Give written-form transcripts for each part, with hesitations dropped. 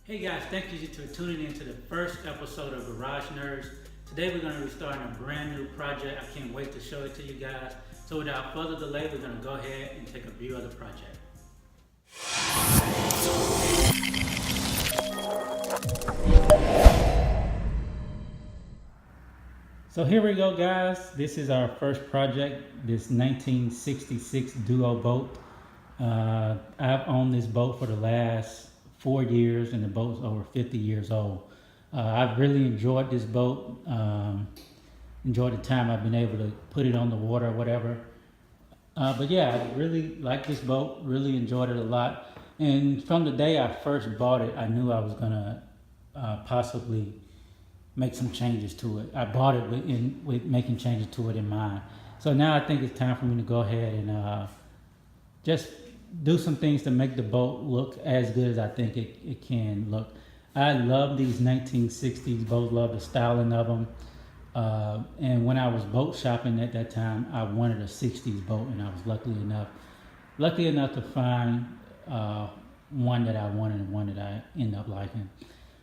Hey guys, thank you for tuning in to the first episode of Garage Nerds. Today we're going to be starting a brand new project. I can't wait to show it to you guys. So without further delay, we're going to go ahead and take a view of the project. So here we go guys. This is our first project, this 1966 Duo boat. I've owned this boat for the last 4 years and the boat's over 50 years old. I've really enjoyed this boat, enjoyed the time I've been able to put it on the water or whatever. But yeah, I really like this boat, really enjoyed it a lot. And from the day I first bought it, I knew I was gonna possibly make some changes to it. I bought it with making changes to it in mind. So now I think it's time for me to go ahead and just do some things to make the boat look as good as I think it can look. I love these 1960s boats, love the styling of them. And when I was boat shopping at that time, I wanted a 60s boat, and I was lucky enough to find one that I wanted and one that I ended up liking.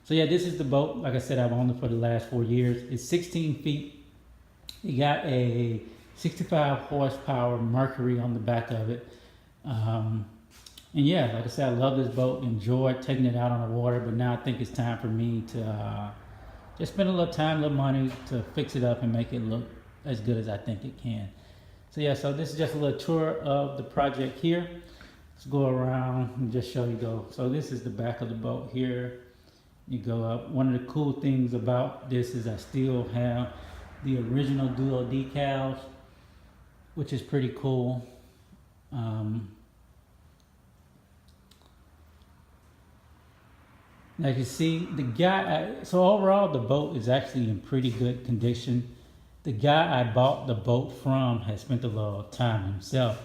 So yeah, this is the boat. Like I said, I've owned it for the last 4 years. It's 16 feet. It got a 65 horsepower Mercury on the back of it. And yeah, like I said, I love this boat, enjoyed taking it out on the water, but now I think it's time for me to just spend a little time, a little money to fix it up and make it look as good as I think it can. So yeah, so this is just a little tour of the project here. Let's go around and just show you. So this is the back of the boat here. You go up. One of the cool things about this is I still have the original Duo decals, which is pretty cool. As you see, the guy, so overall the boat is actually in pretty good condition. The guy I bought the boat from has spent a little time himself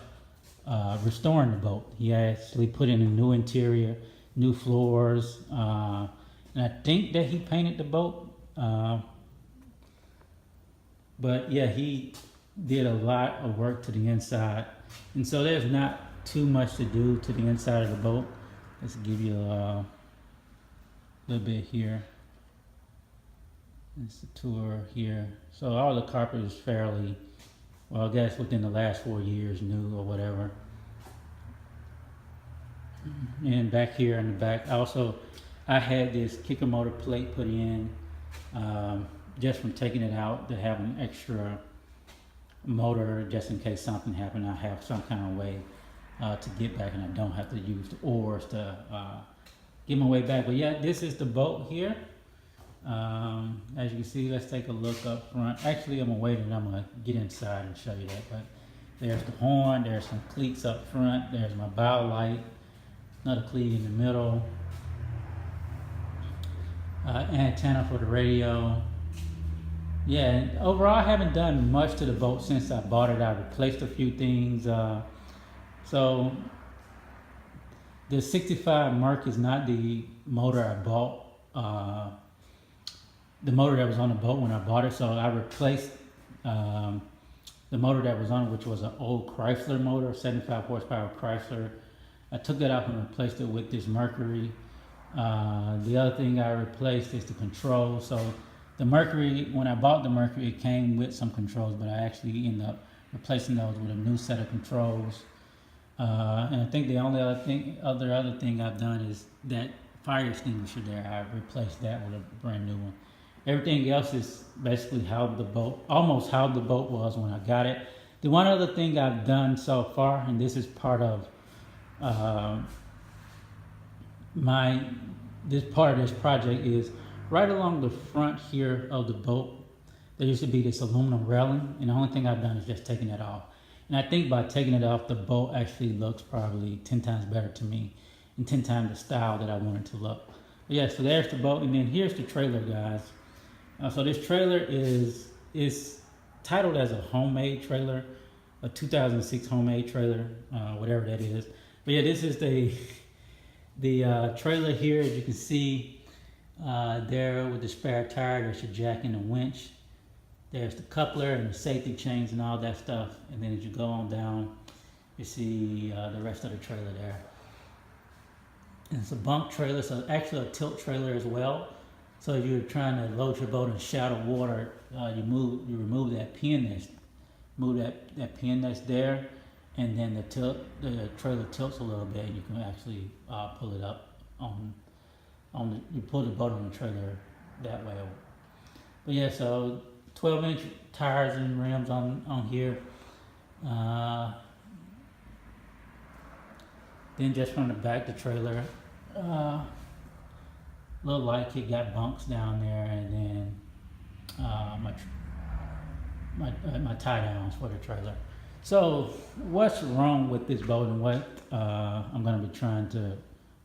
restoring the boat. He actually put in a new interior, new floors, and I think that he painted the boat. But yeah, he did a lot of work to the inside. And so there's not too much to do to the inside of the boat. Let's give you a little bit here. It's the tour here. So all the carpet is fairly, well, I guess within the last 4 years, new or whatever. And back here in the back, I had this kicker motor plate put in just from taking it out to have an extra motor just in case something happened. I have some kind of way to get back and I don't have to use the oars to get my way back. But yeah, this is the boat here. As you can see, let's take a look up front. Actually, I'm gonna wait and I'm gonna get inside and show you that. But there's the horn, there's some cleats up front, there's my bow light, another cleat in the middle, antenna for the radio. Yeah, and overall I haven't done much to the boat since I bought it. I replaced a few things. So the 65 Merc is not the motor I bought, the motor that was on the boat when I bought it. So I replaced the motor that was on it, which was an old Chrysler motor, 75 horsepower Chrysler. I took that out and replaced it with this Mercury. The other thing I replaced is the controls. So the Mercury, when I bought the Mercury, it came with some controls, but I actually ended up replacing those with a new set of controls. And I think the only other thing I've done is that fire extinguisher there. I replaced that with a brand new one. Everything else is basically almost how the boat was when I got it. The one other thing I've done so far, and this is part of this project, is right along the front here of the boat, there used to be this aluminum railing, and the only thing I've done is just taking it off. And I think by taking it off, the boat actually looks probably 10 times better to me and 10 times the style that I want it to look. But yeah, so there's the boat, and then here's the trailer, guys. So this trailer is titled as a homemade trailer, a 2006 homemade trailer, whatever that is. But yeah, this is the trailer here. As you can see there with the spare tire, there's your jack and the winch. There's the coupler and the safety chains and all that stuff. And then as you go on down, you see the rest of the trailer there. And it's a bunk trailer, so actually a tilt trailer as well. So if you're trying to load your boat in shallow water, you remove that pin that's move that pin that's there, and then the trailer tilts a little bit, and you can actually pull it up you pull the boat on the trailer that way. But yeah, so 12-inch tires and rims on here. Then just from the back, the trailer, looked like it got bunks down there, and then my tie downs for the trailer. So what's wrong with this boat, and what I'm going to be trying to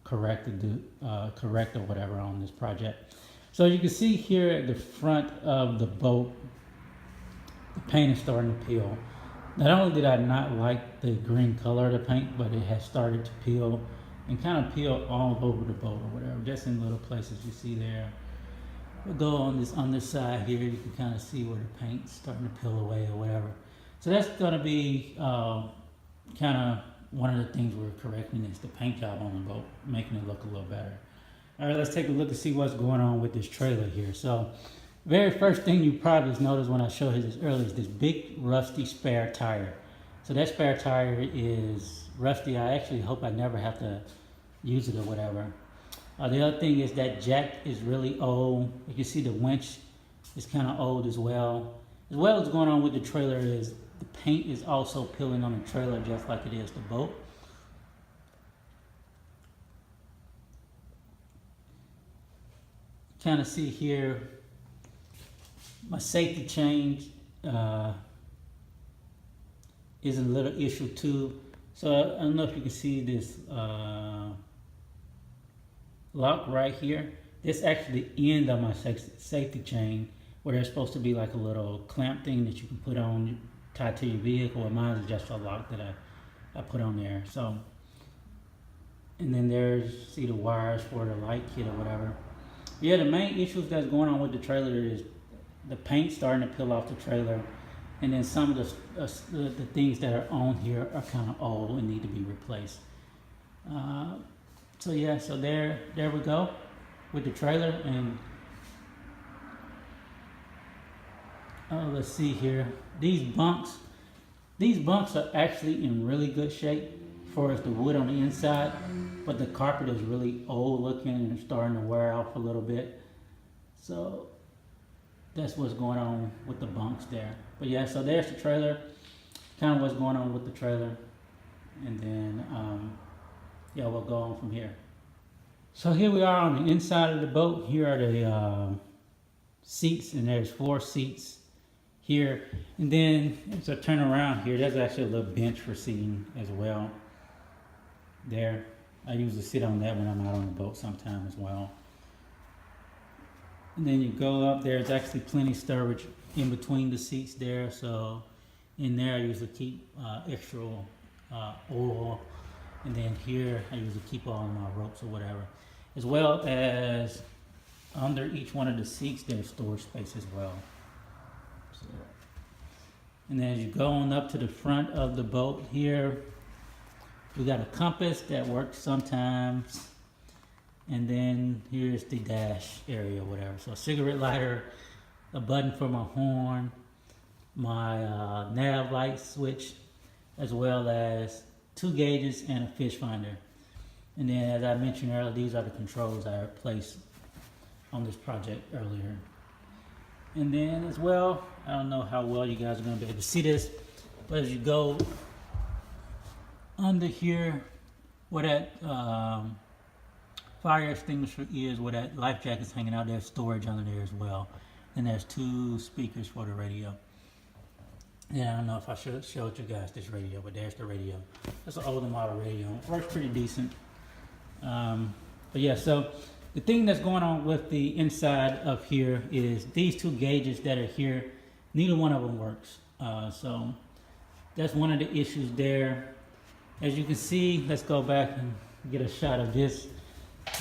correct or whatever on this project. So you can see here at the front of the boat, the paint is starting to peel. Not only did I not like the green color of the paint, but it has started to peel and kind of peel all over the boat or whatever, just in little places you see there. We'll go on this side here, you can kind of see where the paint's starting to peel away or whatever. So that's going to be kind of one of the things we're correcting, is the paint job on the boat, making it look a little better. All right, let's take a look and see what's going on with this trailer here. So very first thing you probably noticed when I showed you this earlier is this big rusty spare tire. So that spare tire is rusty. I actually hope I never have to use it or whatever. The other thing is that jack is really old. You can see the winch is kind of old as well. As well as going on with the trailer is the paint is also peeling on the trailer just like it is the boat. Kind of see here my safety chain is a little issue too. So I don't know if you can see this lock right here. This actually the end of my safety chain, where there's supposed to be like a little clamp thing that you can put on, tied to your vehicle. And mine is just a lock that I put on there. So, and then there's, see the wires for the light kit or whatever. Yeah, the main issues that's going on with the trailer is the paint starting to peel off the trailer, and then some of the things that are on here are kind of old and need to be replaced. So yeah, so there we go with the trailer. And let's see here, these bunks are actually in really good shape for the wood on the inside, but the carpet is really old looking and starting to wear off a little bit. So that's what's going on with the bunks there. But yeah, so there's the trailer, kind of what's going on with the trailer. And then, yeah, we'll go on from here. So here we are on the inside of the boat. Here are the seats, and there's 4 seats here. And then, as I turn around here, there's actually a little bench for seating as well. There, I usually sit on that when I'm out on the boat sometime as well. And then you go up, there's actually plenty of storage in between the seats there. So in there I usually keep extra oil. And then here I usually keep all my ropes or whatever. As well as under each one of the seats there's storage space as well. So, and then as you go on up to the front of the boat here, we got a compass that works sometimes. And then here's the dash area or whatever. So a cigarette lighter, a button for my horn, my nav light switch, as well as 2 gauges and a fish finder. And then, as I mentioned earlier, these are the controls I placed on this project earlier. And then as well, I don't know how well you guys are going to be able to see this, but as you go under here where that fire extinguisher is, where that life jacket is hanging out, there's storage under there as well. And there's 2 speakers for the radio. Yeah, I don't know if I should have showed you guys this radio, but there's the radio. It's an older model radio. It works pretty decent. But yeah, so the thing that's going on with the inside of here is these 2 gauges that are here, neither one of them works. So that's one of the issues there. As you can see, let's go back and get a shot of this.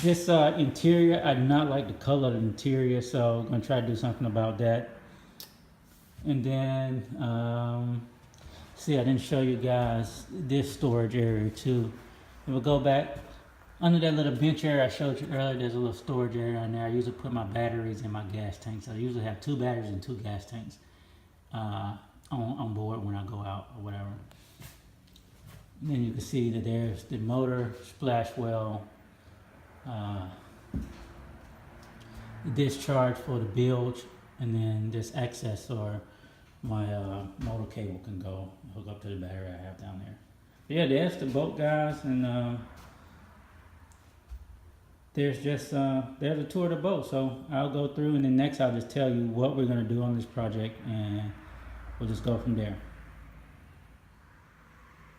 This interior, I do not like the color of the interior, so I'm going to try to do something about that. And then, see, I didn't show you guys this storage area too. And we'll go back. Under that little bench area I showed you earlier, there's a little storage area on there. I usually put my batteries and my gas tanks. I usually have 2 batteries and 2 gas tanks on board when I go out or whatever. And then you can see that there's the motor, splash well, the discharge for the bilge, and then this access or my motor cable can go hook up to the battery I have down there. But yeah, that's the boat, guys, and there's a tour of the boat. So I'll go through, and then next I'll just tell you what we're going to do on this project, and we'll just go from there.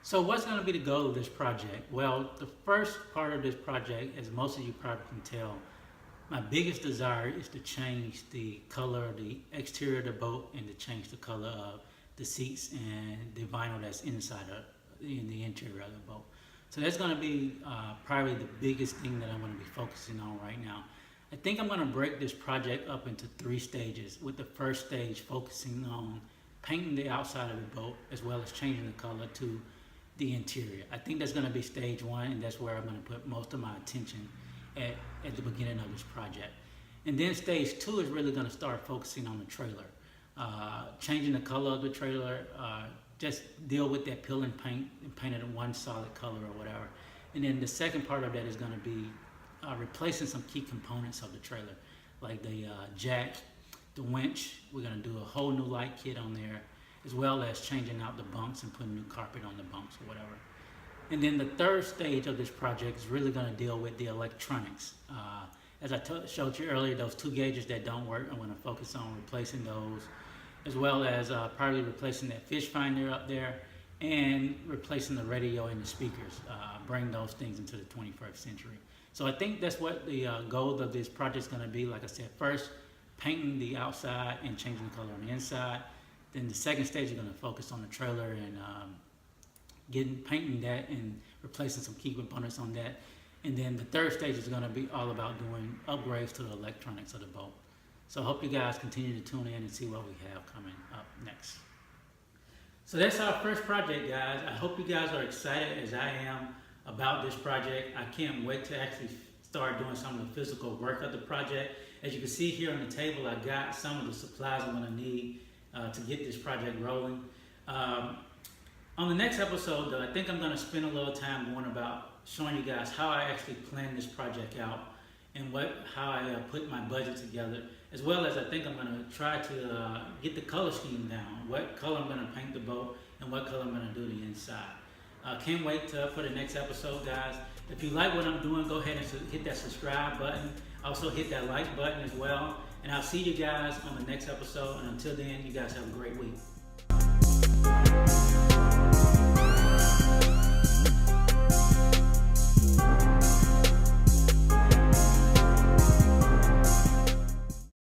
So what's going to be the goal of this project? Well, the first part of this project, as most of you probably can tell, my biggest desire is to change the color of the exterior of the boat and to change the color of the seats and the vinyl that's inside in the interior of the boat. So that's going to be probably the biggest thing that I'm going to be focusing on right now. I think I'm going to break this project up into 3 stages, with the first stage focusing on painting the outside of the boat as well as changing the color to the interior. I think that's going to be stage 1, and that's where I'm going to put most of my attention at the beginning of this project. And then stage 2 is really going to start focusing on the trailer, changing the color of the trailer, just deal with that peel and paint and paint it in one solid color or whatever. And then the second part of that is going to be replacing some key components of the trailer, like the jack, the winch. We're going to do a whole new light kit on there, as well as changing out the bunks and putting new carpet on the bunks or whatever. And then the third stage of this project is really going to deal with the electronics. As I showed you earlier, those 2 gauges that don't work, I'm going to focus on replacing those, as well as probably replacing that fish finder up there and replacing the radio and the speakers, bring those things into the 21st century. So I think that's what the goal of this project is going to be. Like I said, first painting the outside and changing the color on the inside. Then the second stage is going to focus on the trailer and painting that and replacing some key components on that. And then the third stage is going to be all about doing upgrades to the electronics of the boat. So I hope you guys continue to tune in and see what we have coming up next. So that's our first project, guys. I hope you guys are excited as I am about this project. I can't wait to actually start doing some of the physical work of the project. As you can see here on the table, I got some of the supplies I'm going to need to get this project rolling. On the next episode, though, I think I'm going to spend a little time going about showing you guys how I actually planned this project out and how I put my budget together, as well as I think I'm going to try to get the color scheme down, what color I'm going to paint the boat and what color I'm going to do the inside. Can't wait for the next episode, guys. If you like what I'm doing, go ahead and hit that subscribe button. Also hit that like button as well. And I'll see you guys on the next episode. And until then, you guys have a great week.